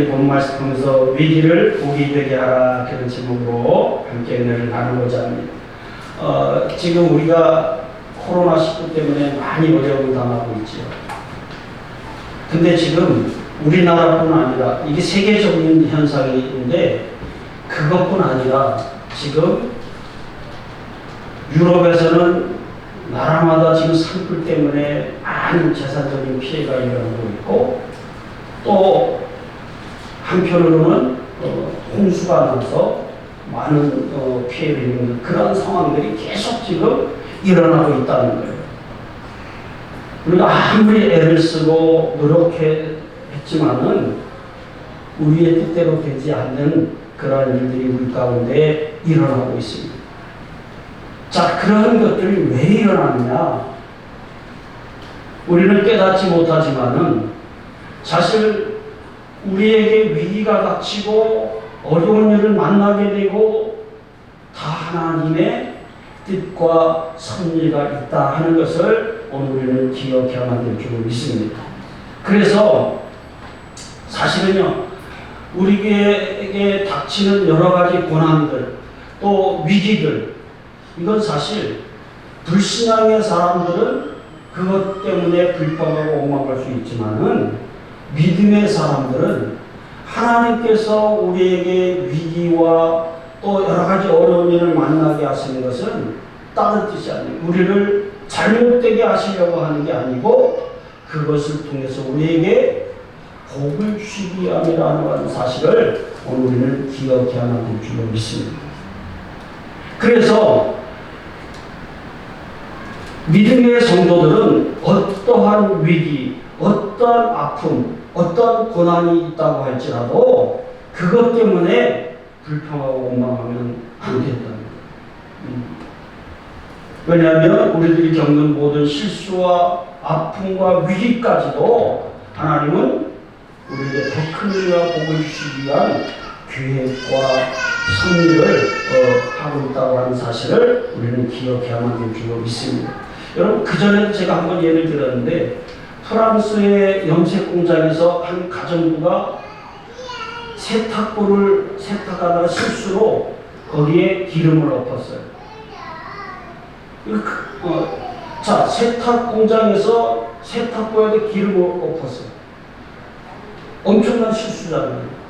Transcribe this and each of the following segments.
특별히 본 말씀 통해서 위기를 복이 되게 하라 그런 제목으로 함께 은혜를 나누고자 합니다. 지금 우리가 코로나19 때문에 많이 어려움을 당하고 있지요. 근데 지금 우리나라뿐 아니라 이게 세계적인 현상인데 그것뿐 아니라 지금 유럽에서는 나라마다 지금 산불 때문에 많은 재산적인 피해가 일어나고 있고 또 한편으로는 홍수가 나서 많은 피해를 입는 그런 상황들이 계속 지금 일어나고 있다는 거예요. 우리가 아무리 애를 쓰고 노력했지만은 우리의 뜻대로 되지 않는 그러한 일들이 우리 가운데 일어나고 있습니다. 자, 그런 것들이 왜 일어나느냐? 우리는 깨닫지 못하지만은 사실 우리에게 위기가 닥치고 어려운 일을 만나게 되고 다 하나님의 뜻과 섭리가 있다 하는 것을 오늘 우리는 기억해야만 될 줄 믿습니다. 그래서 사실은요, 우리에게 닥치는 여러 가지 고난들 또 위기들 이건 사실 불신앙의 사람들은 그것 때문에 불평하고 옹망할 수 있지만은 믿음의 사람들은 하나님께서 우리에게 위기와 또 여러 가지 어려운 일을 만나게 하시는 것은 다른 뜻이 아니에요. 우리를 잘못되게 하시려고 하는 게 아니고 그것을 통해서 우리에게 복을 주기 위함이라는 사실을 오늘 우리는 기억해야만 될 줄로 믿습니다. 그래서 믿음의 성도들은 어떠한 위기, 어떠한 아픔, 어떠한 고난이 있다고 할지라도 그것 때문에 불평하고 원망하면 안 된다는 거예요. 왜냐하면 우리들이 겪는 모든 실수와 아픔과 위기까지도 하나님은 우리에게 더 큰 일과 복을 주시기 위한 계획과 섭리를 하고 있다고 하는 사실을 우리는 기억해야만 될 줄로 믿습니다. 여러분, 그전에도 제가 한번 예를 들었는데 프랑스의 염색 공장에서 한 가정부가 세탁볼을 세탁하다가 실수로 거기에 기름을 엎었어요. 자, 세탁 공장에서 세탁보에도 기름을 엎었어요. 엄청난 실수잖아요.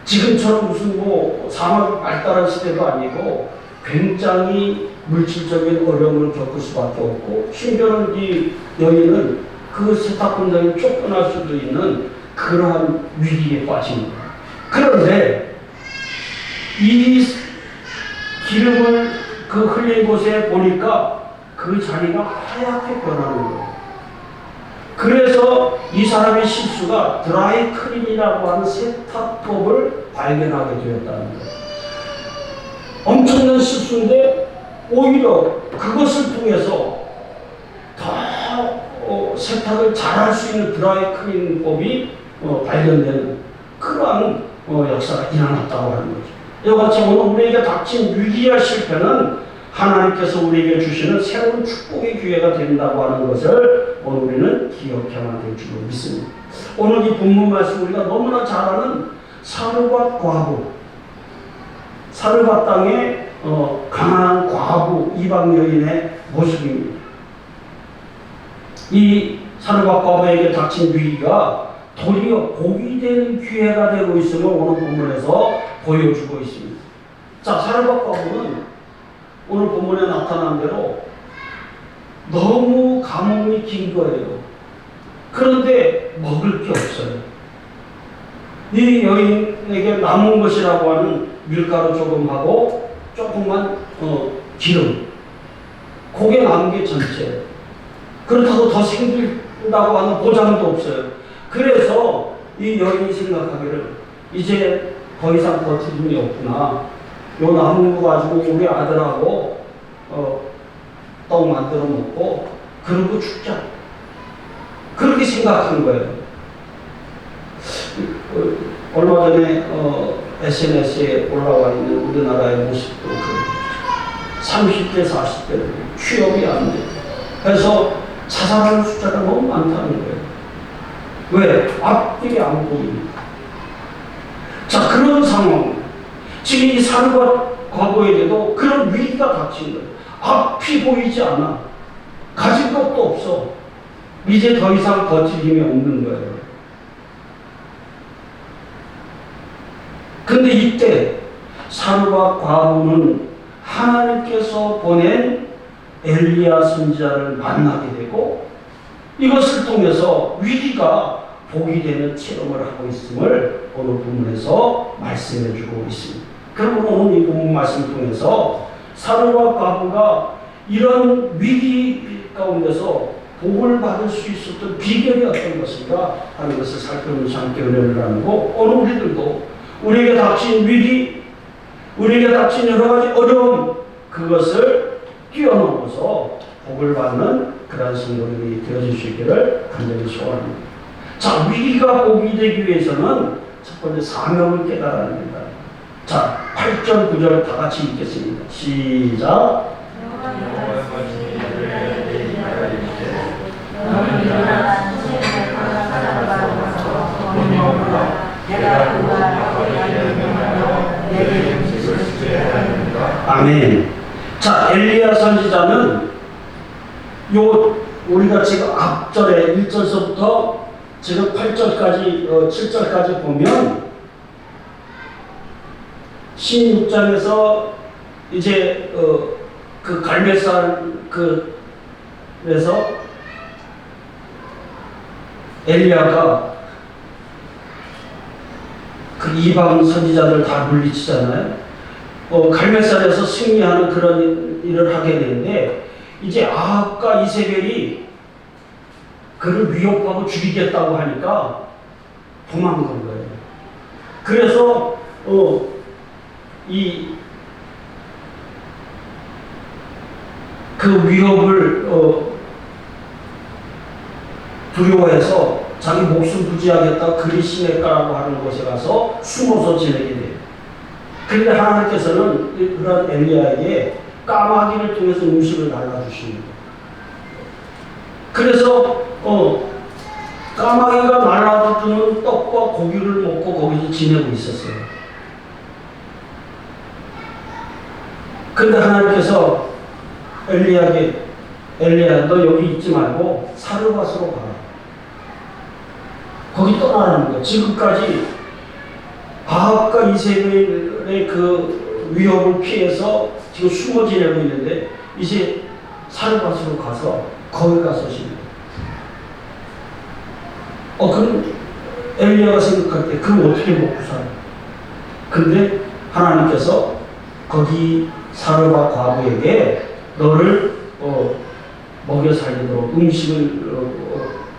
지금처럼 무슨 사막 발달한 시대도 아니고 굉장히 물질적인 어려움을 겪을 수밖에 없고 심지어는 이 여인은 그 세탁 공장에 쫓겨날 수도 있는 그러한 위기에 빠진 거예요. 그런데 이 기름을 그 흘린 곳에 보니까 그 자리가 하얗게 변하는 거예요. 그래서 이 사람의 실수가 드라이 클린이라고 하는 세탁법을 발견하게 되었다는 거예요. 엄청난 실수인데 오히려 그것을 통해서 더 세탁을 잘할 수 있는 드라이 클린법이 발견되는 그러한 역사가 일어났다고 하는 거죠. 이와 같이 오늘 우리에게 닥친 위기와 실패는 하나님께서 우리에게 주시는 새로운 축복의 기회가 된다고 하는 것을 오늘 우리는 기억해야만 될 줄로 믿습니다. 오늘 이 본문 말씀 우리가 너무나 잘 아는 사르밧 과부, 사르밧 땅의 가난한 과부 이방 여인의 모습입니다. 이 사르밧 과부에게 닥친 위기가 도리어 복이 되는 기회가 되고 있음을 오늘 본문에서 보여주고 있습니다. 자, 사르밧 과부는 오늘 본문에 나타난 대로 너무 가뭄이 긴 거예요. 그런데 먹을 게 없어요. 이 여인에게 남은 것이라고 하는 밀가루 조금 하고 조금만 기름, 그게 남은 게 전체. 그렇다고 더 생긴다고 하는 보장도 없어요. 그래서 이 여인이 생각하기를 이제 더 이상 버틸 힘이 없구나. 요 남은 거 가지고 우리 아들하고 떡 만들어 먹고 그러고 죽자. 그렇게 생각한 거예요. 얼마 전에 SNS에 올라와 있는 우리나라의 모습도 그래요. 30대, 40대는 취업이 안 돼. 그래서 자살하는 숫자가 너무 많다는 거예요. 왜? 앞길이 안 보이니까. 자, 그런 상황. 지금 이 사르밧 과부에게도 그런 위기가 닥친 거예요. 앞이 보이지 않아. 가진 것도 없어. 이제 더 이상 버틸 힘이 없는 거예요. 근데 이때 사르밧 과부는 하나님께서 보낸 엘리야 선지자를 만나게 되고 이것을 통해서 위기가 복이 되는 체험을 하고 있음을 오늘 본문에서 말씀해 주고 있습니다. 그러므로 오늘 이 본문 말씀을 통해서 사르밧 과부가 이런 위기 가운데서 복을 받을 수 있었던 비결이 어떤 것인가 하는 것을 살펴보면서 함께 은혜를 나누고 오늘 우리들도 우리에게 닥친 위기, 우리에게 닥친 여러 가지 어려움 그것을 뛰어넘어서 복을 받는 그러한 성도들이 되어질 수 있기를 간절히 소원합니다. 자, 위기가 복이 되기 위해서는 첫 번째 사명을 깨달아야 합니다. 자, 8절 9절 다 같이 읽겠습니다. 시작. 아멘. 자, 엘리야 선지자는 우리가 지금 앞절에 1절서부터 지금 8절까지 7절까지 보면 16장에서 이제 그 갈멜산 그래서 엘리야가 그 이방 선지자들 다 물리치잖아요. 갈멜산에서 승리하는 그런 일을 하게 되는데 이제 아합과 이세벨이 그를 위협하고 죽이겠다고 하니까 도망간 거예요. 그래서 그 위협을 두려워해서 자기 목숨 부지하겠다 그리 시내가라고 하는 곳에 가서 숨어서 지내게 돼요. 그런데 하나님께서는 그런 엘리야에게 까마귀를 통해서 음식을 날라주십니다. 그래서 까마귀가 날라주는 떡과 고기를 먹고 거기서 지내고 있었어요. 그런데 하나님께서 엘리야 너 여기 있지 말고 사르밧으로 가라. 거기 떠나라는 거예요. 지금까지 아합과 이세벨의 그 위협을 피해서 지금 숨어 지내고 있는데 이제 사르밧으로 가서 거기 가서 지내. 그럼 엘리야가 생각할 때 그럼 어떻게 먹고 살아? 근데 하나님께서 거기 사르밧 과부에게 너를 먹여 살리도록 음식을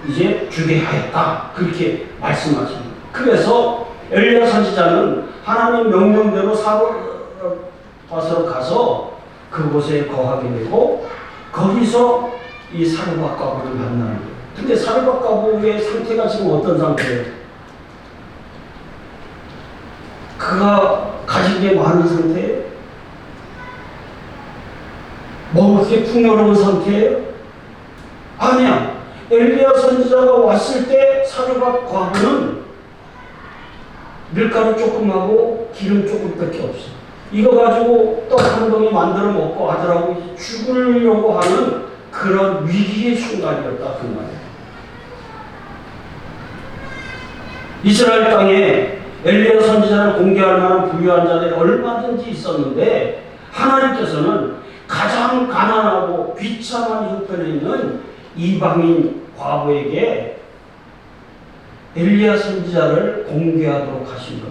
이제 주게 하였다. 그렇게 말씀하십니다. 그래서 엘리야 선지자는 하나님 명령대로 사르밧으로 가서 그곳에 거하게 되고 거기서 이 사르밧 과부를 만나는 거예요. 근데 사르밧 과부의 상태가 지금 어떤 상태예요? 그가 가진 게 많은 상태예요? 먹을 게 풍요로운 상태예요? 아니야. 엘리야 선지자가 왔을 때 사르밧 과부는 밀가루 조금하고 기름 조금밖에 없어. 이거 가지고 떡 한 덩이 만들어 먹고 아들하고 죽으려고 하는 그런 위기의 순간이었다 그 말이에요. 이스라엘 땅에 엘리야 선지자를 공개할 만한 부유한 자들이 얼마든지 있었는데 하나님께서는 가장 가난하고 비참한 형편에 있는 이방인 과부에게 엘리야 선지자를 공개하도록 하신 것.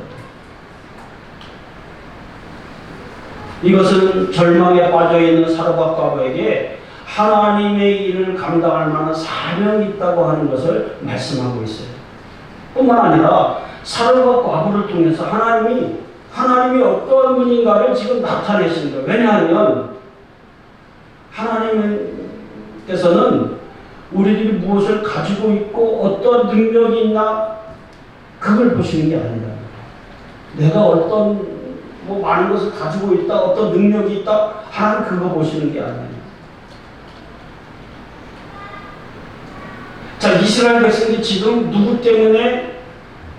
이것은 절망에 빠져있는 사르밧 과부에게 하나님의 일을 감당할 만한 사명이 있다고 하는 것을 말씀하고 있어요. 뿐만 아니라 사르밧 과부를 통해서 하나님이 어떠한 분인가를 지금 나타내신 거예요. 왜냐하면 하나님께서는 우리들이 무엇을 가지고 있고 어떤 능력이 있나 그걸 보시는 게 아니라 내가 어떤 많은 것을 가지고 있다 어떤 능력이 있다 하나님 그거 보시는 게 아니에요. 자, 이스라엘 백성들이 지금 누구 때문에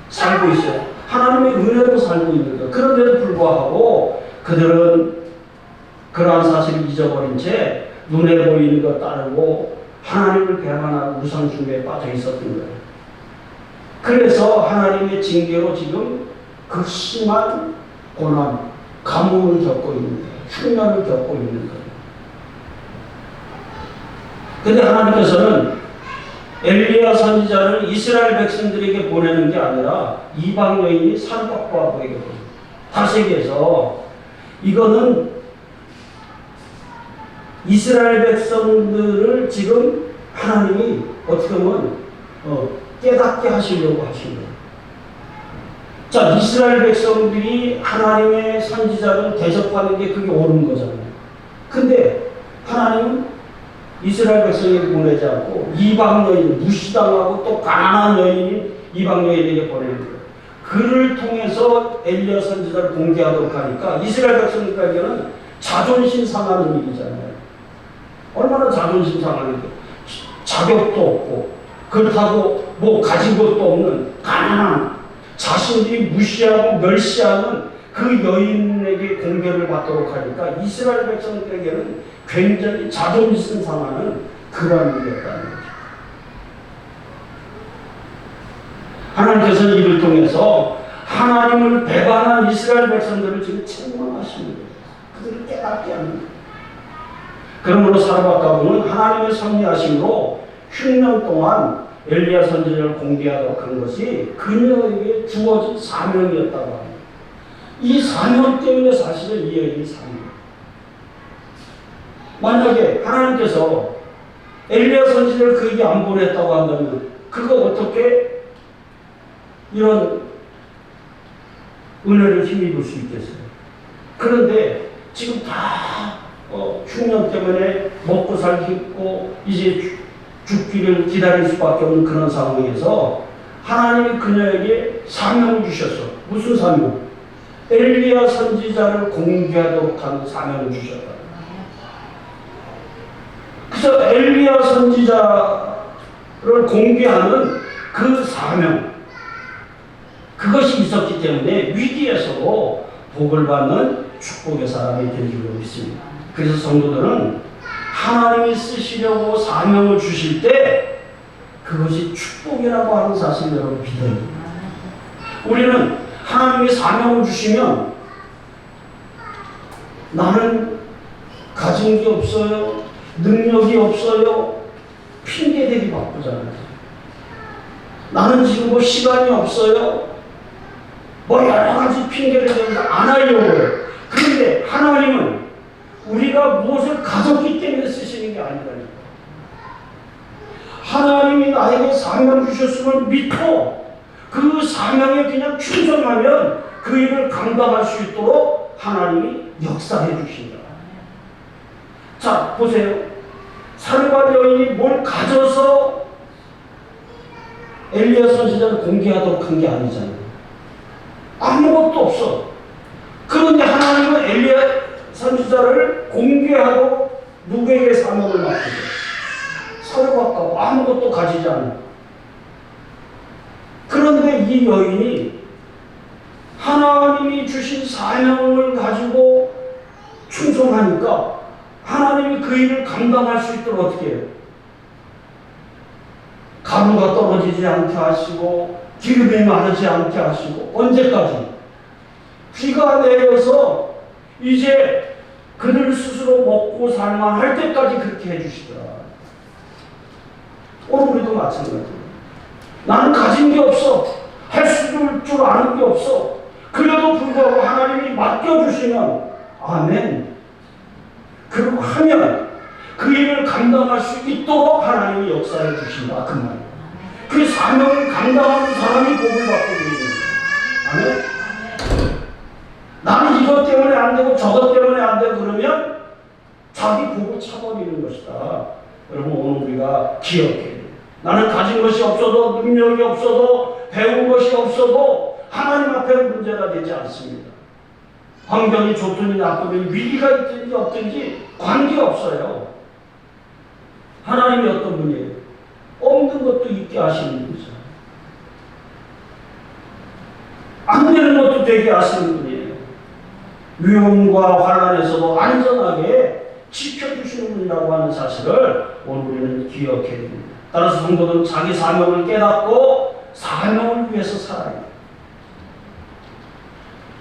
살고 있어요? 하나님의 은혜로 살고 있는 것. 그런데도 불구하고 그들은 그러한 사실을 잊어버린 채 눈에 보이는 것 따르고 하나님을 배반하고 우상 숭배에 빠져 있었던 거예요. 그래서 하나님의 징계로 지금 그 심한 고난, 가뭄을 겪고 있는 거예요. 흉년을 겪고 있는 거예요. 그런데 하나님께서는 엘리야 선지자를 이스라엘 백성들에게 보내는 게 아니라 이방 여인이 산박부하고에게 보내요. 다세계에서 이거는 이스라엘 백성들을 지금 하나님이 어떻게 보면 깨닫게 하시려고 하신 거예요. 자, 이스라엘 백성들이 하나님의 선지자를 대접하는 게 그게 옳은 거잖아요. 근데 하나님은 이스라엘 백성에게 보내지 않고 이방 여인, 무시당하고 또 가난한 여인이 이방 여인에게 보내는 거예요. 그를 통해서 엘리야 선지자를 공개하도록 하니까 이스라엘 백성들에게는 자존심 상하는 일이잖아요. 얼마나 자존심 상하는데 자격도 없고 그렇다고 뭐 가진 것도 없는 가난한 자신들이 무시하고 멸시하는 그 여인에게 공개를 받도록 하니까 이스라엘 백성들에게는 굉장히 자존심 상하는 그러한 일이었다는 거죠. 하나님께서는 이를 통해서 하나님을 배반한 이스라엘 백성들을 지금 책망하시는 거예요. 그들을 깨닫게 하는 거예요. 그러므로 사르밧가보는 하나님의 섭리하심으로 흉년 동안 엘리야 선지자를 공개하도록 한 것이 그녀에게 주어진 사명이었다고 합니다. 이 사명 때문에 사실은 이 여인이 사명. 만약에 하나님께서 엘리야 선지자를 그에게 안 보냈다고 한다면 그거 어떻게 이런 은혜를 힘입을 수 있겠어요? 그런데 지금 다 흉년 때문에 먹고 살기 없고 이제 죽기를 기다릴 수밖에 없는 그런 상황에서 하나님이 그녀에게 사명을 주셨어. 무슨 사명? 엘리야 선지자를 공개하도록 하는 사명을 주셨다. 그래서 엘리야 선지자를 공개하는 그 사명, 그것이 있었기 때문에 위기에서도 복을 받는 축복의 사람이 된 줄로 믿습니다. 그래서 성도들은 하나님이 쓰시려고 사명을 주실 때 그것이 축복이라고 하는 사실을 여러분 믿어야 됩니다. 우리는 하나님이 사명을 주시면 나는 가진 게 없어요, 능력이 없어요, 핑계대기 바쁘잖아요. 나는 지금 뭐 시간이 없어요, 뭐 여러 가지 핑계를 대면서 안 하려고 해요. 그런데 하나님은 우리가 무엇을 가졌기 때문에 쓰시는 게 아니라니까. 하나님이 나에게 사명 주셨음을 믿고 그 사명에 그냥 충성하면 그 일을 감당할 수 있도록 하나님이 역사해 주신다. 자, 보세요. 사르밧 여인이 뭘 가져서 엘리야 선지자를 공개하도록 한 게 아니잖아요. 아무것도 없어. 그런데 하나님은 엘리야 선지자를 공개하도록 누구에게 사명을 맡기죠? 사르밧가보 아무것도 가지지 않아요. 그런데 이 여인이 하나님이 주신 사명을 가지고 충성하니까 하나님이 그 일을 감당할 수 있도록 어떻게 해요? 가루가 떨어지지 않게 하시고 기름이 마르지 않게 하시고 언제까지? 비가 내려서 이제 그들 스스로 먹고 살만할 때까지 그렇게 해주시더라. 오늘 우리도 마찬가지예요. 나는 가진 게 없어. 할 줄 아는 게 없어. 그래도 불구하고 하나님이 맡겨주시면 아멘. 그리고 하면 그 일을 감당할 수 있도록 하나님이 역사해 주신다. 그 말이에요. 그 사명을 감당하는 사람이 복을 받고 있는 거예요. 아멘. 나는 이것 때문에 안 되고 저것 때문에 안 되고 그러면 자기 복을 차버리는 것이다. 여러분 오늘 우리가 기억해야 돼요. 나는 가진 것이 없어도 능력이 없어도 배운 것이 없어도 하나님 앞에는 문제가 되지 않습니다. 환경이 좋든지 나쁘든지 위기가 있든지 없든지 관계없어요. 하나님이 어떤 분이에요? 없는 것도 있게 하시는 분이죠. 안 되는 것도 되게 하시는 분이에요. 위험과 환난에서도 안전하게 지켜주시는 분이라고 하는 사실을 오늘 우리는 기억해야 됩니다. 따라서 성도들은 자기 사명을 깨닫고 사명을 위해서 살아요.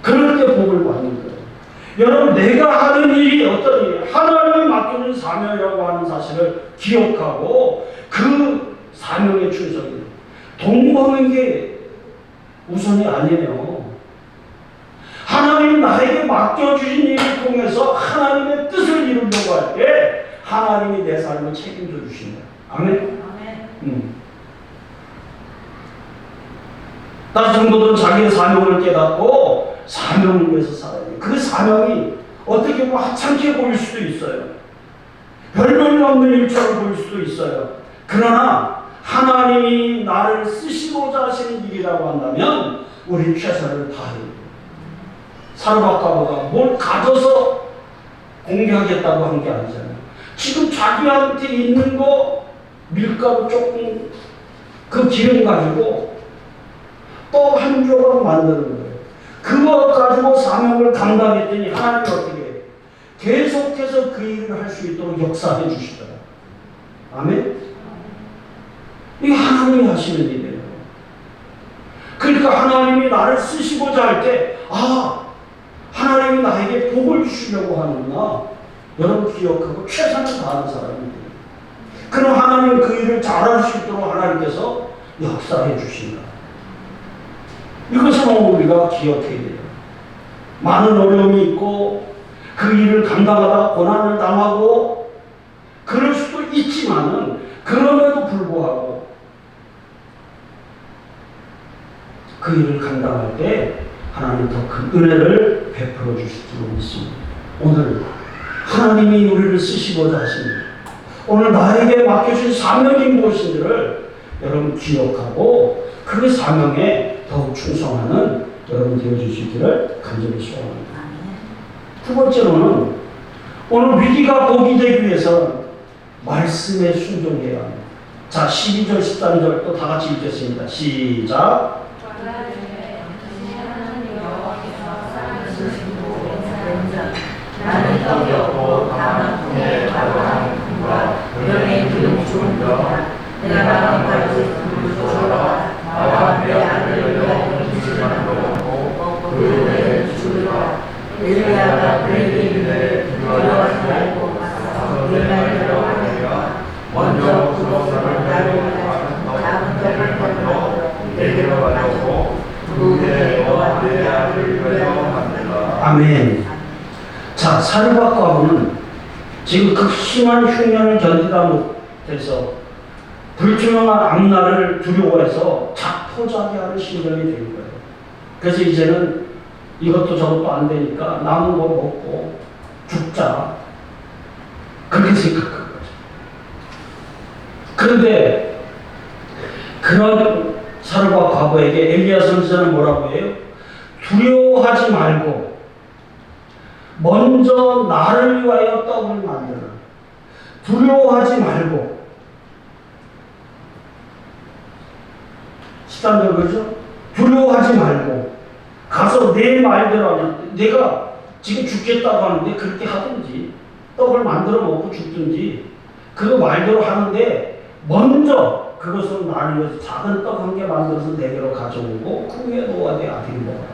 그럴 때 복을 받는 거예요. 여러분, 내가 하는 일이 어떤 일이에요? 하나님이 맡겨준 사명이라고 하는 사실을 기억하고 그 사명에 충성해요. 돈 버는 게 우선이 아니에요. 하나님 나에게 맡겨주신 일을 통해서 하나님의 뜻을 이루려고 할 때 하나님이 내 삶을 책임져 주신다. 아멘? 따라서 성도들은 자기의 사명을 깨닫고 사명을 위해서 살아야 돼요. 그 사명이 어떻게 보면 하찮게 보일 수도 있어요. 별볼일 없는 일처럼 보일 수도 있어요. 그러나 하나님이 나를 쓰시고자 하시는 일이라고 한다면 우리 최선을 다해야 돼요. 사르밧가보가 뭘 가져서 공개하겠다고 한 게 아니잖아요. 지금 자기한테 있는 거 밀가루 조금 그 기름 가지고 떡 한 조각 만드는 거예요. 그거 가지고 사명을 감당했더니 하나님이 어떻게 해요? 계속해서 그 일을 할 수 있도록 역사해 주시더라. 아멘? 이게 하나님이 하시는 일이에요. 그러니까 하나님이 나를 쓰시고자 할 때, 하나님이 나에게 복을 주시려고 하는구나. 여러분 기억하고 최선을 다하는 사람이 돼요. 그럼 하나님 그 일을 잘할 수 있도록 하나님께서 역사해 주신다. 이것은 우리가 기억해야 돼요. 많은 어려움이 있고 그 일을 감당하다 고난을 당하고 그럴 수도 있지만은 그럼에도 불구하고 그 일을 감당할 때 하나님 더 큰 은혜를 베풀어 주실 줄 믿습니다. 오늘 하나님이 우리를 쓰시고자 하십니다. 오늘 나에게 맡겨주신 사명이 무엇인지를 여러분 기억하고 그 사명에 더욱 충성하는 여러분 되어주시기를 간절히 소원합니다. 두 번째로는 오늘 위기가 복이 되기 위해서 말씀에 순종해야 합니다. 자, 12절, 13절 또 다 같이 읽겠습니다. 시작. 나는 떡이 없고 다만 통에 가로하는 kum과 면의 기름 주문이다. 내가 마음까지 불을 쏘라. 나와 내 아들을 위하여 음식을 만들었고 그 후에 주리라. 엘리야가 그에게 이르되 두려워하지 말고 가서 내 말대로 하리라. 먼저 구속사를 나를 위하여 작은 떡을 건져 내게로 가져오고 그 후에 너와 내 아들을 위하여 만들라. 아멘. 자, 사르밧가보는 지금 그 심한 흉년을 견디다 못해서 불투명한 앞날을 두려워해서 자포자기하는 심정이 된 거예요. 그래서 이제는 이것도 저것도 안 되니까 남은 거 먹고 죽자, 그렇게 생각한 거죠. 그런데 그런 사르밧가보에게 엘리야 선지자는 뭐라고 해요? 두려워하지 말고 먼저 나를 위하여 떡을 만들어. 두려워하지 말고. 13절 그죠? 두려워하지 말고 가서 내 말대로 하면, 내가 지금 죽겠다고 하는데 그렇게 하든지 떡을 만들어 먹고 죽든지 그거 말대로 하는데 먼저 그것은 나를 위해서 작은 떡 한 개 만들어서 내게로 가져오고 그 후에 너와 내 아들이 먹어라.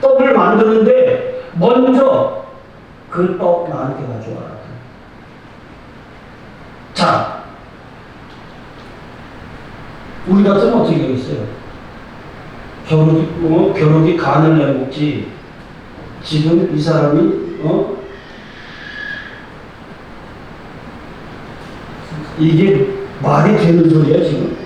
떡을 만드는데 먼저 그 떡 나한테 가져와라. 자, 우리 같으면 어떻게 되겠어요? 겨루기 간을 내먹지. 지금 이 사람이 이게 말이 되는 소리야 지금?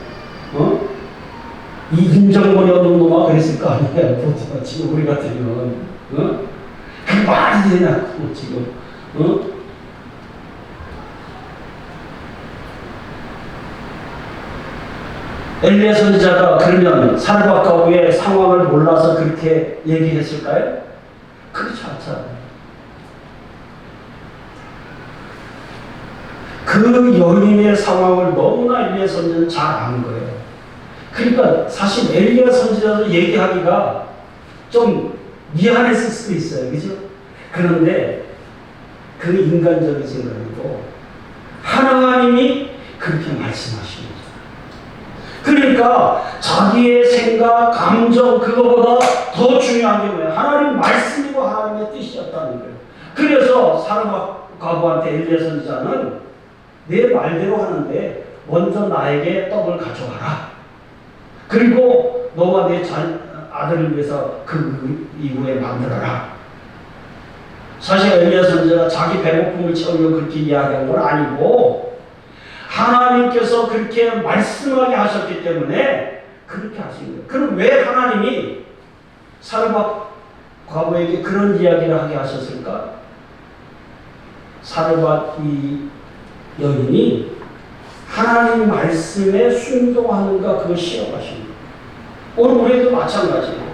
이 김정권이 어느 놈아 그랬을 거 아니야. 지금 우리 같으면 그 말이 되냐고 지금. 엘리야 선지자가 그러면 사르밧가보의 상황을 몰라서 그렇게 얘기했을까요? 그렇지 않잖아요. 그 여인의 상황을 너무나 엘리야 선지자는 잘 아는 거예요. 그러니까 사실 엘리야 선지자도 얘기하기가 좀 미안했을 수도 있어요. 그죠? 그런데 그 인간적인 생각이고 하나님이 그렇게 말씀하시는 거죠. 그러니까 자기의 생각, 감정 그거보다 더 중요한 게 뭐예요? 하나님 말씀이고 하나님의 뜻이었다는 거예요. 그래서 사람 과부한테 엘리야 선지자는 내 말대로 하는데 먼저 나에게 떡을 가져와라. 그리고 너와 내 아들을 위해서 그 이후에 만들어라. 사실 엘리야 선지자가 자기 배고픔을 채우려고 그렇게 이야기한 건 아니고 하나님께서 그렇게 말씀하게 하셨기 때문에 그렇게 하신 거예요. 그럼 왜 하나님이 사르밧 과부에게 그런 이야기를 하게 하셨을까? 사르밧 이 여인이 하나님 말씀에 순종하는가 그걸 시험하신 거예요. 오늘 우리에도 마찬가지예요.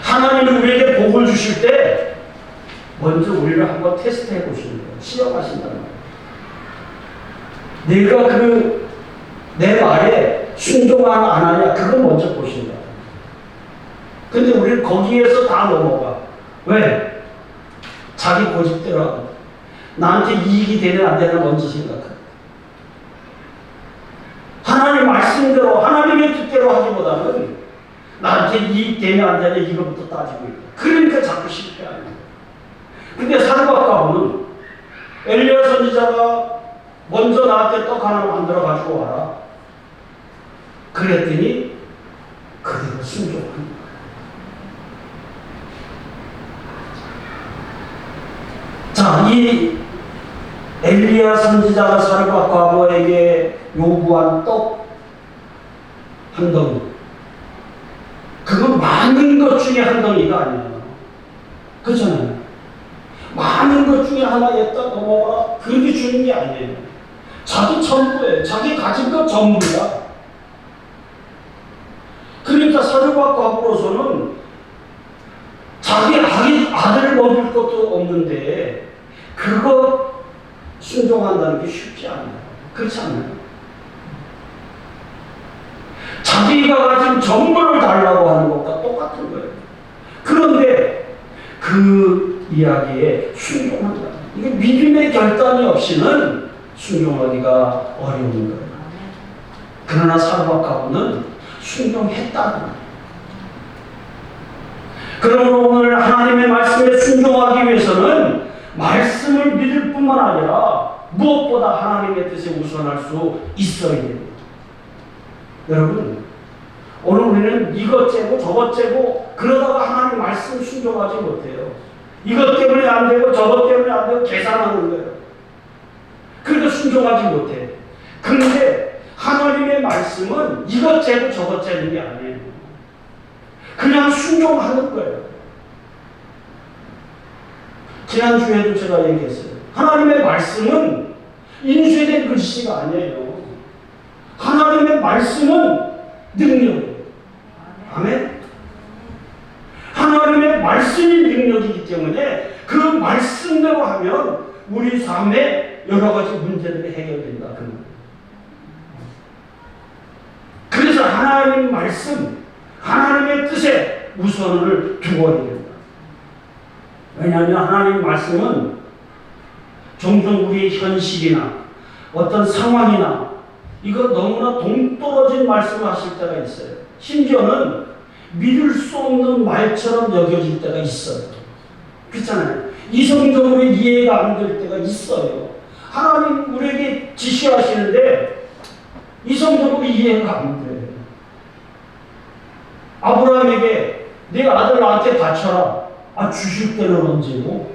하나님은 우리에게 복을 주실 때 먼저 우리를 한번 테스트해 보시는 거예요. 시험하신다는 거예요. 내가 내 말에 순종하나 안 하냐 그거 먼저 보신다. 근데 우리는 거기에서 다 넘어가. 왜? 자기 고집대로 하고 나한테 이익이 되는 안 되는 먼저 생각하고 하나님 말씀대로 하나님의 뜻대로 하기보다는 나한테 이익 되냐 안 되냐 이거부터 따지고 있다. 그러니까 자꾸 실패하는 거예요. 근데 사르밧 과부는 엘리야 선지자가 먼저 나한테 떡 하나 만들어 가지고 와라. 그랬더니 그대로 순종한 거예요. 자, 이 엘리야 선지자가 사르밧 과부에게 요구한 떡 한 덩이, 그건 많은 것 중에 한 덩이가 아니에요. 그렇잖아요. 많은 것 중에 하나에다 넘어가 그렇게 주는 게 아니에요. 자기 전부예요. 자기 가진 것 전부야. 그러니까 사르밧 과부로서는 자기 아들을 먹일 것도 없는데 그거 순종한다는 게 쉽지 않아요. 그렇지 않나요? 자기가 가진 전부를 달라고 하는 것과 똑같은 거예요. 그런데 그 이야기에 순종한다. 이게 믿음의 결단이 없이는 순종하기가 어려운 거예요. 그러나 사르밧 과부는 순종했다는 거예요. 그러므로 오늘 하나님의 말씀에 순종하기 위해서는 말씀을 믿을 뿐만 아니라 무엇보다 하나님의 뜻에 우선할 수 있어야 됩니다. 여러분, 오늘 우리는 이것 째고 저것 째고 그러다가 하나님 말씀 순종하지 못해요. 이것 때문에 안 되고 저것 때문에 안 되고 계산하는 거예요. 그러니까 순종하지 못해. 그런데 하나님의 말씀은 이것 째고 저것 째는 게 아니에요. 그냥 순종하는 거예요. 지난주에도 제가 얘기했어요. 하나님의 말씀은 인쇄된 글씨가 아니에요. 하나님의 말씀은 능력이에요. 아멘? 하나님의 말씀이 능력이기 때문에 그 말씀대로 하면 우리 삶에 여러 가지 문제들이 해결된다. 그래서 하나님 말씀, 하나님의 뜻에 우선을 두어야 된다. 왜냐하면 하나님 말씀은 종종 우리의 현실이나 어떤 상황이나 이거 너무나 동떨어진 말씀을 하실 때가 있어요. 심지어는 믿을 수 없는 말처럼 여겨질 때가 있어요. 그렇잖아요. 이성적으로 이해가 안 될 때가 있어요. 하나님 우리에게 지시하시는데 이성적으로 이해가 안 돼요. 아브라함에게 네 아들 나한테 바쳐라. 주실 때는 언제고?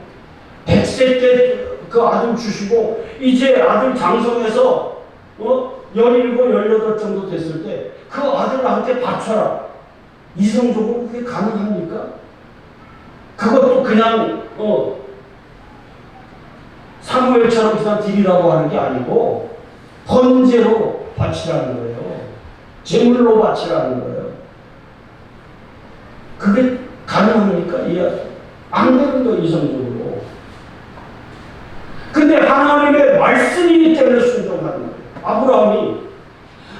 100세 때 그 아들 주시고 이제 아들 장성해서 17, 18 정도 됐을 때 그 아들 나한테 바쳐라. 이성적으로 그게 가능합니까? 그것도 그냥 사무엘처럼 그냥 드리라고 하는 게 아니고 번제로 바치라는 거예요. 제물로 바치라는 거예요. 그게 가능합니까? 안 되는 거예요, 이성적으로. 근데 하나님의 말씀이기 때문에 순종하는 거예요. 아브라함이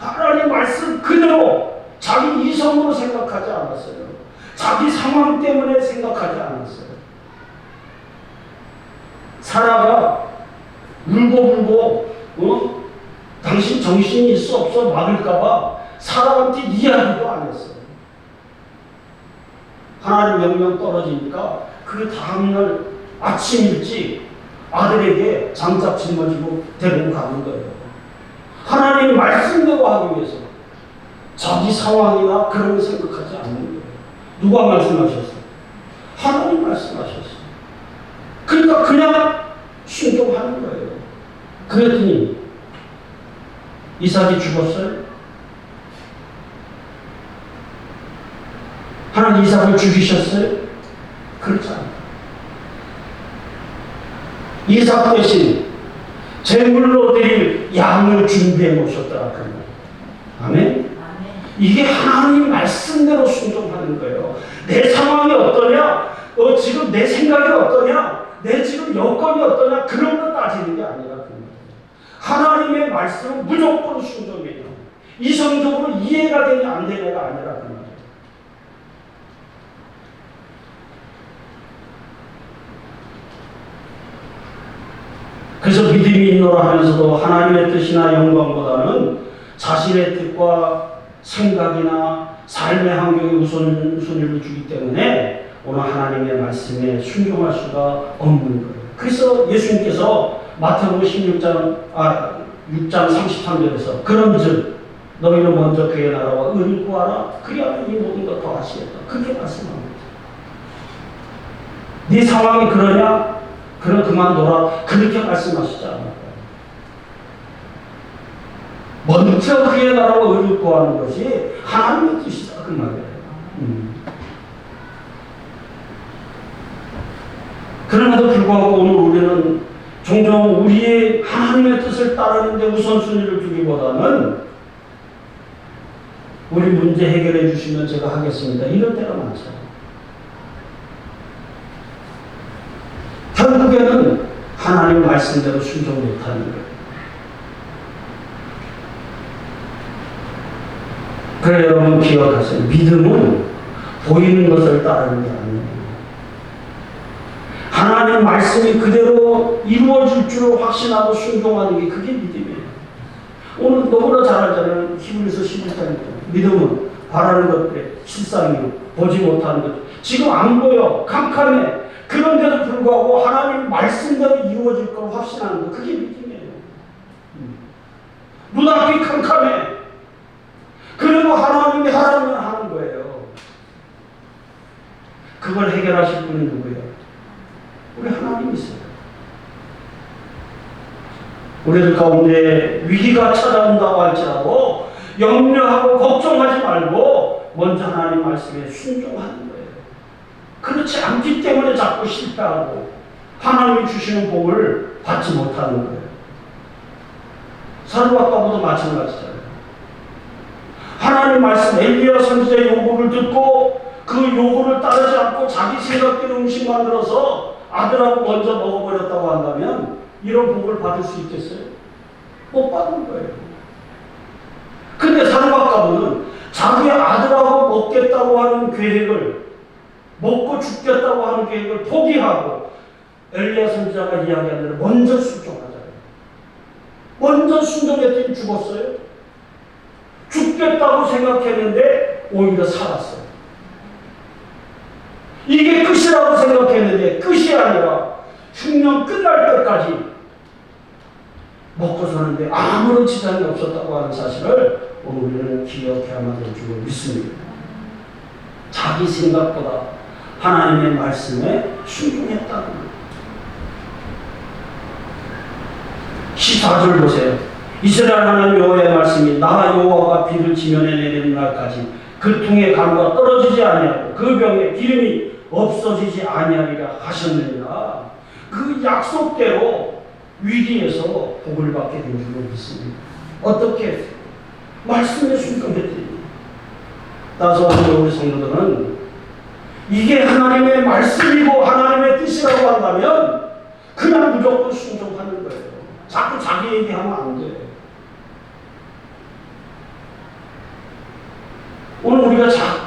하나님 말씀 그대로 자기 이성으로 생각하지 않았어요. 자기 상황 때문에 생각하지 않았어요. 사라가 울고 당신 정신이 있어 없어 막을까봐 사라한테 이야기도 안 했어요. 하나님 명령 떨어지니까 그 다음날 아침 일찍 아들에게 장작 짊어지고 데리고 가는 거예요. 하나님 말씀대로 하기 위해서 자기 상황이나 그런 거 생각하지 않는 거예요. 누가 말씀하셨어요? 하나님 말씀하셨어요. 그러니까 그냥 순종하는 거예요. 그랬더니 이삭이 죽었어요? 하나님 이삭을 죽이셨어요? 그렇지 않아요. 이삭 대신 제물로 드릴 양을 준비해 놓으셨더라. 아멘? 이게 하나님 말씀대로 순종하는 거예요. 내 상황이 어떠냐? 지금 내 생각이 어떠냐? 내 지금 여건이 어떠냐? 그런 거 따지는 게 아니라 하나님의 말씀은 무조건 순종이에요. 이성적으로 이해가 되냐 안 되냐가 아니라 그 말이에요. 그래서 믿음이 있노라 하면서도 하나님의 뜻이나 영광보다는 자신의 뜻과 생각이나 삶의 환경에 우선순위를 주기 때문에 오늘 하나님의 말씀에 순종할 수가 없는 거예요. 그래서 예수님께서 마태복음 6장 33절에서 그런즉 너희는 먼저 그의 나라와 의를 구하라. 그리하면 이 모든 것 더하시겠다. 그렇게 말씀합니다. 네 상황이 그러냐? 그럼 그만둬라. 그렇게 말씀하시지 않아요. 먼저 그의 나라와 의를 구하는 것이 하나님의 뜻이다. 그 말이에요. 그럼에도 불구하고 오늘 우리는 종종 우리의 하나님의 뜻을 따르는 데 우선순위를 두기보다는 우리 문제 해결해 주시면 제가 하겠습니다. 이럴 때가 많죠. 결국에는 하나님 말씀대로 순종 못하는 거예요. 그래 여러분 기억하세요. 믿음은 보이는 것을 따르는 게 아니에요. 하나님 말씀이 그대로 이루어질 줄을 확신하고 순종하는 게 그게 믿음이에요. 오늘 너무나 잘 알잖아요. 히브리서 11장입니다. 믿음은 바라는 것들에 실상이요 보지 못하는 것. 지금 안 보여. 캄캄해. 그런데도 불구하고 하나님 말씀대로 이루어질 걸 확신하는 것. 그게 믿음이에요. 눈앞이 캄캄해. 그래도 하나님이 하라면 하는 거예요. 그걸 해결하실 분은 누구예요? 우리 하나님이세요. 우리들 가운데 위기가 찾아온다고 할지라도 염려하고 걱정하지 말고 먼저 하나님 말씀에 순종하는 거예요. 그렇지 않기 때문에 자꾸 실패하고 하나님이 주시는 복을 받지 못하는 거예요. 사르밧과보도 마찬가지잖아요. 하나님 말씀 엘리야 선지자의 요구를 듣고 그 요구를 따르지 않고 자기 생각대로 음식 만들어서 아들하고 먼저 먹어버렸다고 한다면 이런 복을 받을 수 있겠어요? 못 받는 거예요. 근데 사르밧과보는 자기 아들하고 먹겠다고 하는 계획을 먹고 죽겠다고 하는 계획을 포기하고 엘리야 선지자가 이야기한 대로 먼저 순종하잖아요. 먼저 순종했더니 죽었어요. 죽겠다고 생각했는데 오히려 살았어요. 이게 끝이라고 생각했는데 끝이 아니라 흉년 끝날 때까지 먹고 사는데 아무런 지장이 없었다고 하는 사실을 오늘 우리는 기억해야만 될 줄 믿습니다. 자기 생각보다 하나님의 말씀에 순종했다는 거예요. 14절 보세요. 이스라엘 하나님 여호와의 말씀이 나 여호와가 비를 지면에 내리는 날까지 그 통에 가루가 떨어지지 아니하고 그 병에 기름이 없어지지 아니하리라 하셨느니라. 그 약속대로 위기에서 복을 받게 된 줄로 믿습니다. 어떻게? 말씀에 순종했더니. 따라서 오늘 우리 성도들은 이게 하나님의 말씀이고 하나님의 뜻이라고 한다면 그냥 무조건 순종하는 거예요. 자꾸 자기 얘기하면 안 돼요.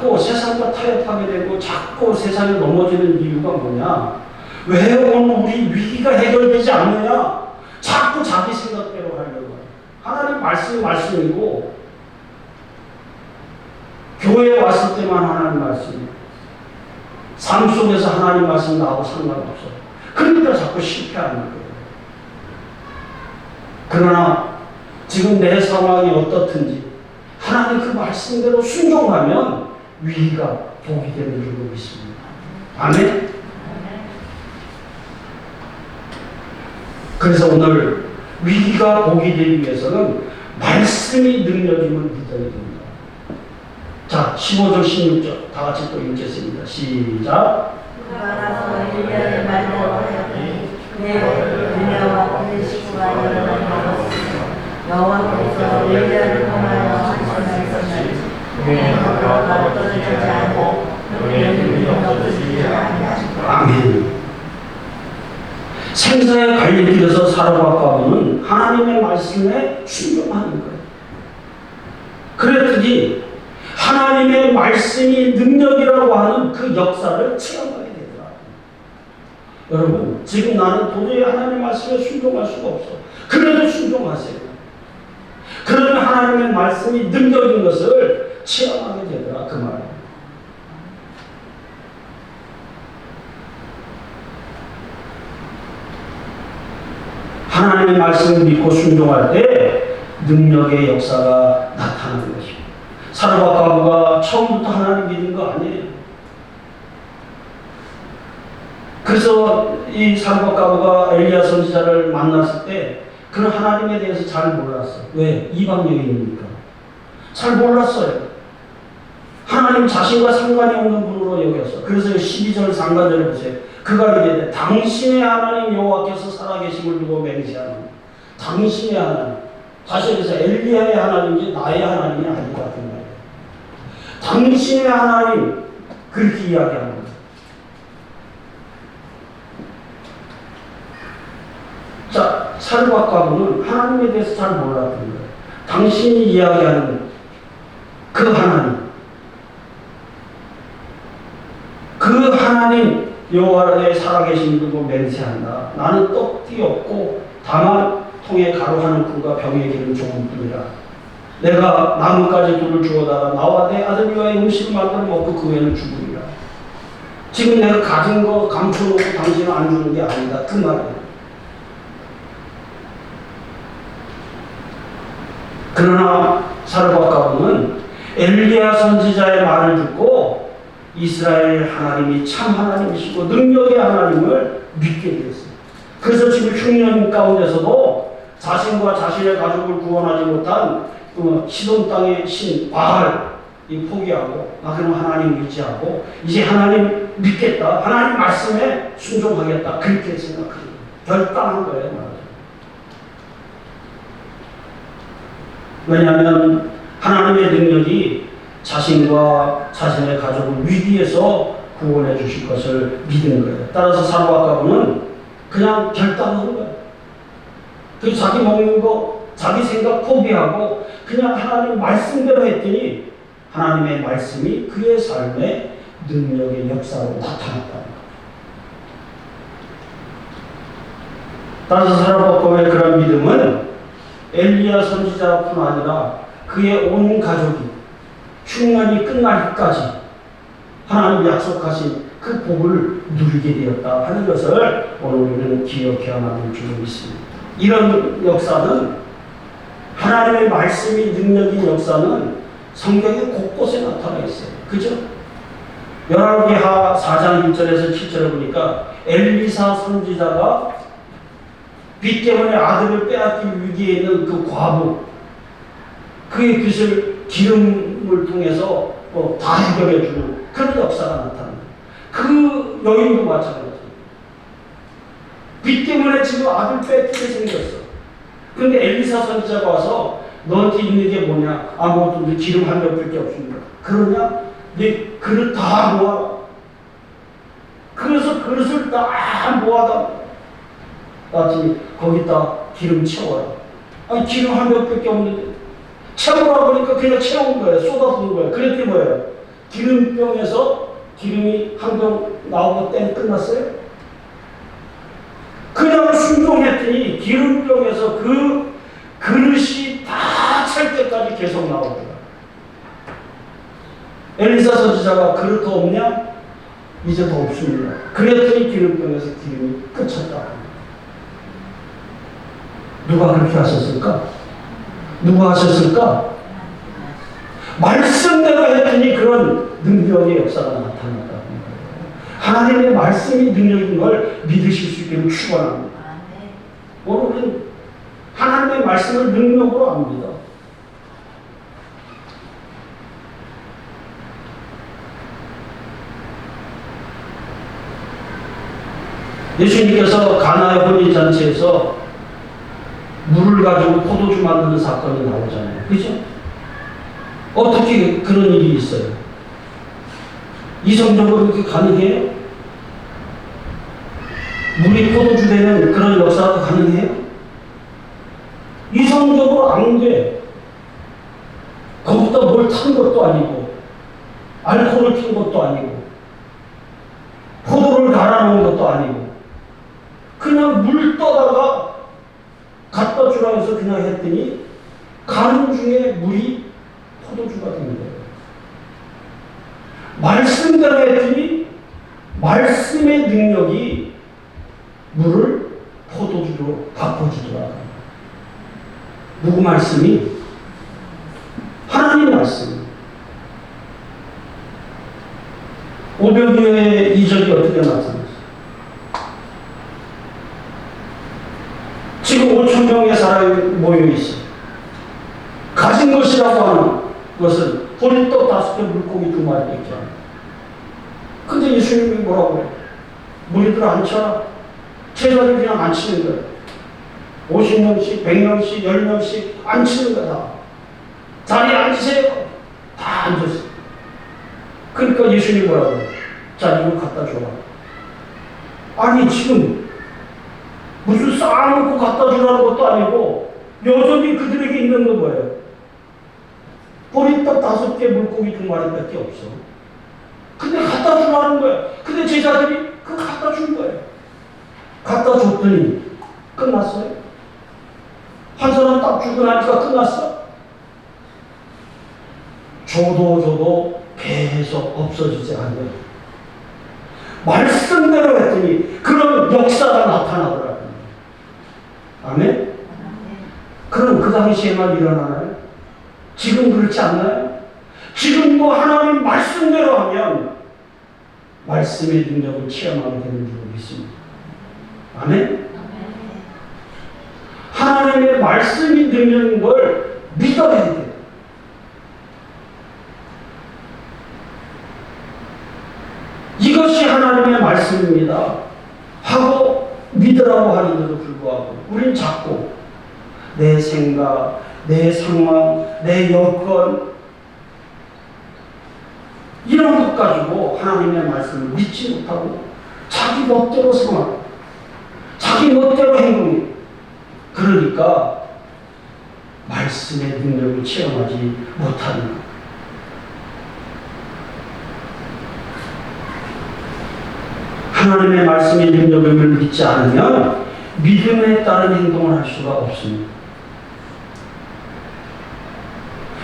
자꾸 세상과 타협하게 되고 자꾸 세상에 넘어지는 이유가 뭐냐? 왜 오늘 우리 위기가 해결되지 않느냐? 자꾸 자기 생각대로 하려고 해요. 하나님 말씀이 말씀이고 교회에 왔을 때만 하나님 말씀이에요. 삶 속에서 하나님 말씀 나하고 상관없어요. 그러니까 자꾸 실패하는 거예요. 그러나 지금 내 상황이 어떻든지 하나님 그 말씀대로 순종하면 위기가 복이 되는 줄로 믿습니다. 아멘. 그래서 오늘 위기가 복이 되기 위해서는 말씀이 능력임을 믿어야 됩니다. 자, 15절, 16절 다 같이 또 읽겠습니다. 시작. 가서 일년을 만들었더니 내 은혜와 내 식구가 여러 번 먹었으며 여호와께서 일년을 범하여 하시면서는 그의 너가 떨어지지 않고 그의 눈이 없어지지 아니하시고. 아멘. 생사의 갈림길에서 살아가고 하면 하나님의 말씀에 순종하는 거예요. 그랬더니 하나님의 말씀이 능력이라고 하는 그 역사를 체험하게 되더라. 여러분, 지금 나는 도저히 하나님의 말씀에 순종할 수가 없어. 그래도 순종하세요. 그러면 하나님의 말씀이 능력인 것을 체험하게 되더라. 그 말이에요. 하나님의 말씀을 믿고 순종할 때 능력의 역사가 나타나는 것입니다. 사르밧 과부가 처음부터 하나님 믿은 거 아니에요. 그래서 이 사르밧 과부가 엘리야 선지자를 만났을 때 그는 하나님에 대해서 잘 몰랐어요. 왜? 이방 여인이니까. 잘 몰랐어요. 하나님 자신과 상관이 없는 분으로 여겼어. 그래서 12절 상관절에 보세요. 그가 이르되 당신의 하나님 여호와께서 살아계심을 두고 맹세하노니. 당신의 하나님. 다시 그래서 엘리야의 하나님인지 나의 하나님이 아니다. 그 말이에요. 당신의 하나님 그렇게 이야기하는 거예요. 자, 사르밧 과부는 하나님에 대해서 잘 몰랐던 거예요. 당신이 이야기하는 그 하나님, 그 하나님 여호와의 살아계심을 두고 맹세한다. 나는 떡띠 없고 다만 통에 가루하는 꿀과 병에 기름 조금 뿐이라. 내가 나뭇가지 돌을 주어다가 나와 내 아들 위하여 음식을 만들어 먹고 그 후에는 죽으리라. 지금 내가 가진 거 감춰놓고 당신은 안 주는 게 아니다. 그 말이에요. 그러나 사르밧 과부는 엘리야 선지자의 말을 듣고 이스라엘 하나님이 참 하나님이시고 능력의 하나님을 믿게 되었어요. 그래서 지금 흉년 가운데서도 자신과 자신의 가족을 구원하지 못한 시돈 땅의 신 바알이 포기하고 그럼 하나님 의지하고 이제 하나님 믿겠다. 하나님 말씀에 순종하겠다. 그렇게 생각합니다. 결단한 거예요. 왜냐하면 하나님의 능력이 자신과 자신의 가족을 위기에서 구원해 주실 것을 믿는 거예요. 따라서 사르밧 과부는 그냥 결단한 거예요. 그래서 자기 먹는 거, 자기 생각 포기하고 그냥 하나님 말씀대로 했더니 하나님의 말씀이 그의 삶에 능력의 역사로 나타났다는 거예요. 따라서 사르밧 과부의 그런 믿음은 엘리야 선지자뿐 아니라 그의 온 가족이 흉년이 끝날까지 하나님 약속하신 그 복을 누리게 되었다 하는 것을 오늘 우리는 기억해야만 줄 믿습니다. 이런 역사는 하나님의 말씀이 능력인 역사는 성경의 곳곳에 나타나 있어요. 그죠? 열왕기하 4장 1절에서 7절에 보니까 엘리사 선지자가 빚 때문에 아들을 빼앗길 위기에 있는 그 과부, 그의 빚을 기름을 통해서 다 해결해주는 그런 역사가 나타납니다. 그 여인도 마찬가지예요. 빚 때문에 지금 아들 뺏기게 생겼어. 그런데 엘리사 선지자가 와서 너한테 있는 게 뭐냐? 아무것도 없는데 기름 한 겹밖에 없습니다. 그러냐? 네 그릇 다 모아라. 그래서 그릇을 다 모아다 나중에 거기다 기름 채워라. 아니 기름 한 겹밖에 없는데 채우라 그러니까 그냥 채운 거예요. 쏟아부은 거예요. 그랬더니 뭐예요? 기름병에서 기름이 한 병 나오고 땡 끝났어요? 그냥 순종했더니 기름병에서 그 그릇이 다 찰 때까지 계속 나오더라. 엘리사 선지자가 그릇 더 없냐? 이제 더 없습니다. 그랬더니 기름병에서 기름이 끝쳤다. 누가 그렇게 하셨을까? 누가 하셨을까? 말씀대로 했더니 그런 능력의 역사가 나타났다. 하나님의 말씀이 능력인 걸 믿으실 수 있기를 축원합니다. 오늘은 하나님의 말씀을 능력으로 압니다. 예수님께서 가나의 혼인잔치에서 물을 가지고 포도주 만드는 사건이 나오잖아요. 그죠? 어떻게 그런 일이 있어요? 이성적으로 이렇게 가능해요? 물이 포도주 되는 그런 역사가 가능해요? 이성적으로 안 돼. 거기다 뭘 탄 것도 아니고, 알코올을 핀 것도 아니고, 포도를 갈아 놓은 것도 아니고, 그냥 물 떠다가 갖다 주라 해서 그냥 했더니 가는 중에 물이 포도주가 된 거예요. 말씀대로 했더니 말씀의 능력이 물을 포도주로 바꿔주더라. 누구 말씀이? 하나님 말씀. 오병이어의 이적이 어떻게 나타났어요? 지금 5천 명의 사람이 모여 있어. 가진 것이라고 하는 것은 보리떡 5개, 물고기 2마리밖에 안 돼. 근데 예수님이 뭐라고 그래? 무리들 앉혀라. 제자들 그냥 앉히는 거야. 50명씩, 100명씩, 10명씩 앉히는 거다. 자리에 앉으세요. 다 앉았어. 그러니까 예수님이 뭐라고 그래? 자, 이거 갖다 줘라. 아니, 지금 무슨 쌓아놓고 갖다 주라는 것도 아니고 여전히 그들에게 있는 건 뭐예요? 보리떡 5개, 물고기 2마리밖에 없어. 근데 갖다 주라는 거야. 근데 제자들이 그거 갖다 준 거예요. 갖다 줬더니 끝났어요. 한 사람 딱 주고 나니까 끝났어. 줘도 계속 없어지지 않아요. 말씀대로 했더니 그런 역사가 나타나더라고요. 아멘? 그럼 그 당시에만 일어나나요? 지금 그렇지 않나요? 지금도 하나님 말씀대로 하면 말씀의 능력을 체험하게 되는 줄 믿습니다. 아멘? 하나님의 말씀이 능력인 걸 믿어야 돼요. 이것이 하나님의 말씀입니다 하고 믿으라고 하는데도 불구하고 우린 자꾸 내 생각, 내 상황, 내 여건 이런 것 가지고 하나님의 말씀을 믿지 못하고 자기 멋대로 생활, 자기 멋대로 행동해. 그러니까 말씀의 능력을 체험하지 못하는 것. 하나님의 말씀의 능력을 믿지 않으면 믿음에 따른 행동을 할 수가 없습니다.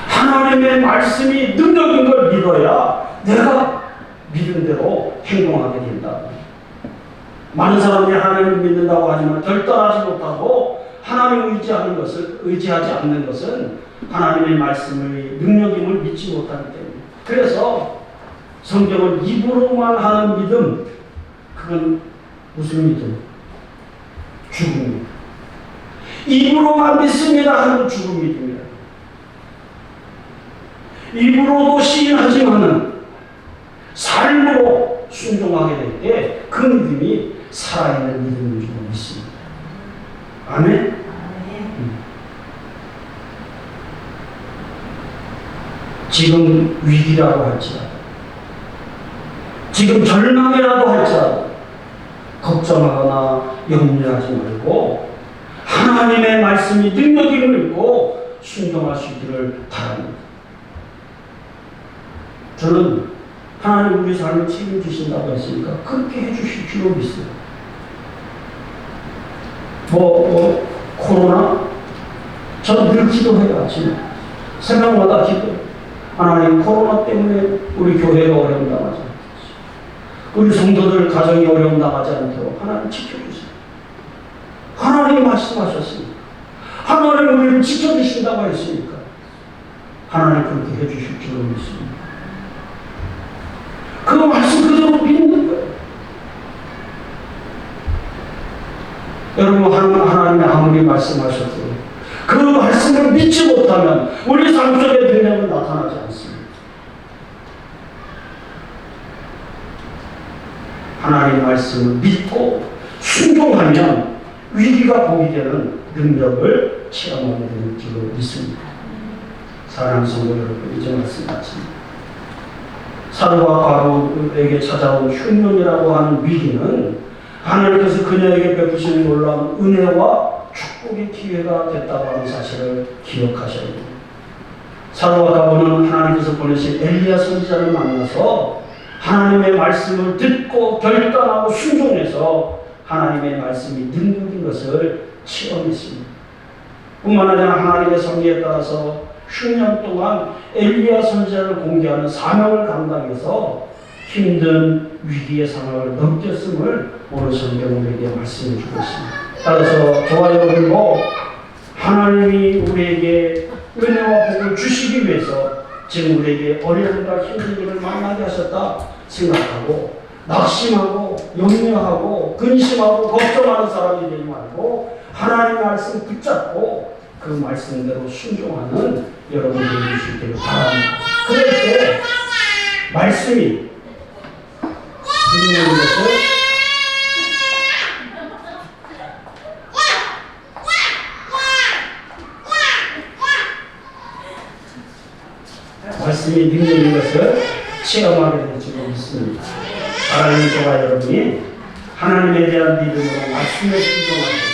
하나님의 말씀이 능력인 걸 믿어야 내가 믿음대로 행동하게 된다. 많은 사람들이 하나님을 믿는다고 하지만 결단하지 못하고 하나님을 의지하지 않는 것은 하나님의 말씀의 능력임을 믿지 못하기 때문에. 그래서 성경은 입으로만 하는 믿음, 그건 무슨 믿음? 죽음. 입으로만 믿습니다 하는 건 죽음 믿음이에요. 입으로도 시인하지만은 삶으로 순종하게 될 때 그 믿음이 살아있는 믿음인 줄 믿습니다. 아멘? 지금 위기라고 할지라도, 지금 절망이라도 할지라도 걱정하거나 염려하지 말고 하나님의 말씀이 능력임을 믿고 순종하시기를 바랍니다. 저는 하나님 우리 삶을 책임지신다고 했으니까 그렇게 해주실 줄로 믿어요. 코로나? 저는 늘 기도해요. 아침에 새벽마다 기도. 하나님 코로나 때문에 우리 교회가 어려움 당하지 않겠지. 우리 성도들 가정이 어려움 당하지 않도록 하나님 지켜주세요. 하나님 말씀하셨습니다. 하나님 우리를 지켜주신다고 했으니까 하나님 그렇게 해주실 줄로 믿습니다. 그 말씀 그대로 믿는 거예요. 여러분 하나님이 아무리 말씀하셔도 그 말씀을 믿지 못하면 우리 삶 속에 능력은 나타나지 않습니다. 하나님 말씀을 믿고 순종하면 위기가 복이 되는 능력을 체험하게 되는 줄로 믿습니다. 사랑하는 성도 여러분, 이제 말씀 마칩니다. 사도가 바로에게 찾아온 흉년이라고 하는 위기는 하나님께서 그녀에게 베푸신 놀라운 은혜와 축복의 기회가 됐다고 하는 사실을 기억하셔야 됩니다. 사도가 가보는 하나님께서 보내신 엘리야 선지자를 만나서 하나님의 말씀을 듣고 결단하고 순종해서 하나님의 말씀이 능력인 것을 체험했습니다. 뿐만 아니라 하나님의 섭리에 따라서 10년 동안 엘리야 선지자를 공개하는 사명을 감당해서 힘든 위기의 상황을 넘겼음을 오늘 성경 우리에게 말씀해 주고 있습니다. 따라서 저와 여러분도 하나님이 우리에게 은혜와 복을 주시기 위해서 지금 우리에게 어려움과 힘든 일을 만나게 하셨다 생각하고 낙심하고 염려하고 근심하고 걱정하는 사람이 되지 말고 하나님의 말씀 붙잡고 그 말씀대로 순종하는 여러분들이 되시기를 바랍니다. 그럴 때 말씀이 능력인 것을 말씀이 능력인 것을 체험하게 될 줄 믿습니다. 하나님 저와 여러분이 하나님에 대한 믿음으로 말씀에 순종하시고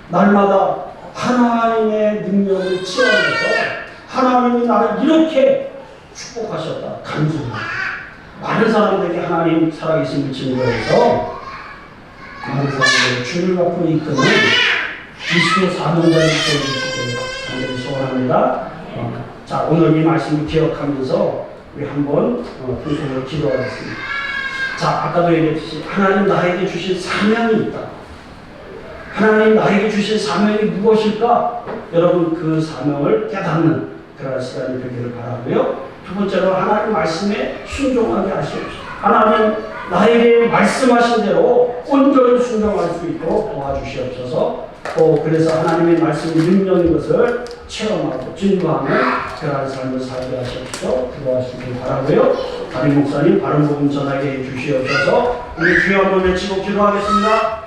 날마다 하나님의 능력을 체험해서 하나님이 나를 이렇게 축복하셨다. 간증합니다. 많은 사람들에게 하나님 살아계심을 증거해서 많은 사람들에게 주를 앞으로 이끄는 그리스도의 사명자를 보여주시기를 간절히 소원합니다. 자, 오늘 이 말씀을 기억하면서 우리 한번 통성으로 기도하겠습니다. 자, 아까도 얘기했듯이 하나님 나에게 주신 사명이 있다. 하나님 나에게 주신 사명이 무엇일까? 여러분 그 사명을 깨닫는 그런 시간이 되기를 바라고요. 두 번째로 하나님 말씀에 순종하게 하시옵소서. 하나님 나에게 말씀하신 대로 온전히 순종할 수 있도록 도와주시옵소서. 또 그래서 하나님의 말씀이 능력인 것을 체험하고 증거하는 그런 삶을 살게 하시옵소서. 기도하시길 바라고요. 담임 목사님 바른 복음 전하게 해 주시옵소서. 우리 주여 한번 외치고 기도하겠습니다.